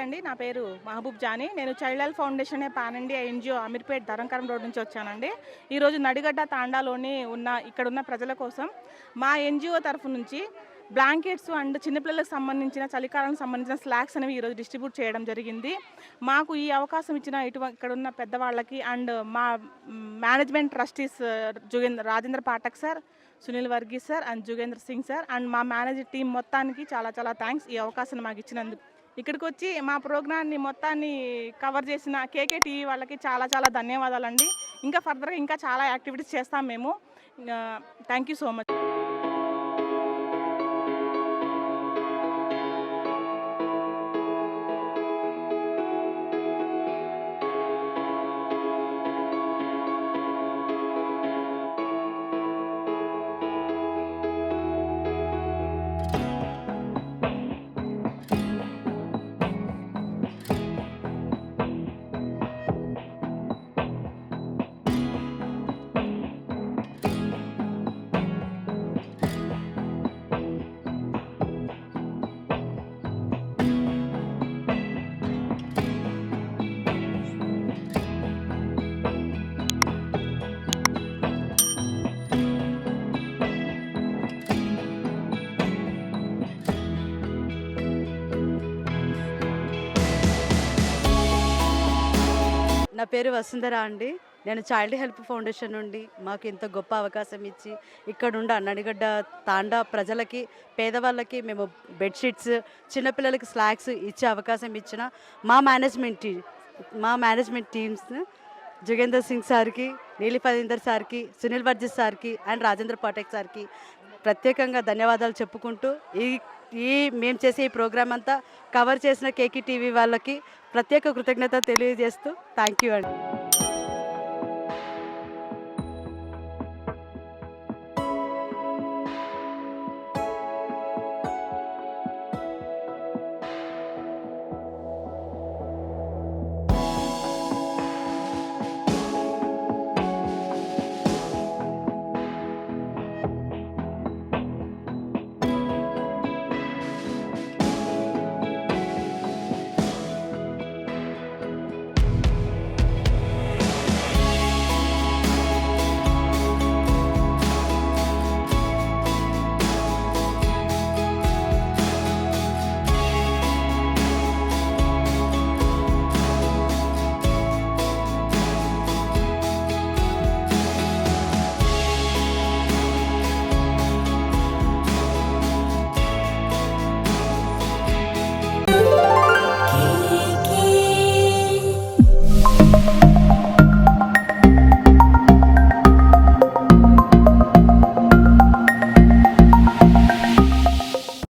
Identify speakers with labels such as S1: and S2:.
S1: అండి. నా పేరు మహబూబ్ జానీ. నేను చైల్డ్ హెల్త్ ఫౌండేషన్ అనే pan India NGO Ameerpet Dharamkaram road నుంచి వచ్చానండి. ఈరోజు నడిగడ్డ తాండాలోని ఇక్కడున్న ప్రజల కోసం మా ఎన్‌జీఓ తరఫు నుంచి బ్లాంకెట్స్ అండ్ చిన్నపిల్లలకు సంబంధించిన చలికాలానికి సంబంధించిన స్లాక్స్ అనేవి ఈరోజు డిస్ట్రిబ్యూట్ చేయడం జరిగింది. మాకు ఈ అవకాశం ఇచ్చిన ఇక్కడున్న పెద్దవాళ్ళకి అండ్ మా management trustees Rajendra Pathak sir, Sunil Varghese sir and Jugendra Singh sir and మా మేనేజర్ టీం మొత్తానికి చాలా చాలా థ్యాంక్స్ ఈ అవకాశాన్ని మాకు ఇచ్చినందుకు. ఇక్కడికి వచ్చి మా ప్రోగ్రామ్ని మొత్తాన్ని కవర్ చేసిన కేకే టీవీ వాళ్ళకి చాలా చాలా ధన్యవాదాలండి. ఇంకా ఫర్దర్గా ఇంకా చాలా యాక్టివిటీస్ చేస్తాం మేము. Thank you so much.
S2: నా పేరు వసుంధర అండి. నేను చైల్డ్ హెల్ప్ ఫౌండేషన్ నుండి మాకు ఇంత గొప్ప అవకాశం ఇచ్చి ఇక్కడున్న నడిగడ్డ తాండా ప్రజలకి, పేదవాళ్ళకి మేము బెడ్షీట్స్, చిన్నపిల్లలకి స్లాక్స్ ఇచ్చే అవకాశం ఇచ్చిన మా మేనేజ్మెంట్ టీమ్స్ జుగేందర్ సింగ్ సార్కి, నీలి ఫరీందర్ సార్కి, సునీల్ వర్జీస్ సార్కి అండ్ రాజేంద్ర పాఠక్ సార్కి ప్రత్యేకంగా ధన్యవాదాలు చెప్పుకుంటూ మేము చేసే ఈ ప్రోగ్రామ్ అంతా కవర్ చేసిన కేకే టీవీ వాళ్ళకి ప్రత్యేక కృతజ్ఞత తెలియజేస్తూ థ్యాంక్ యూ అండి.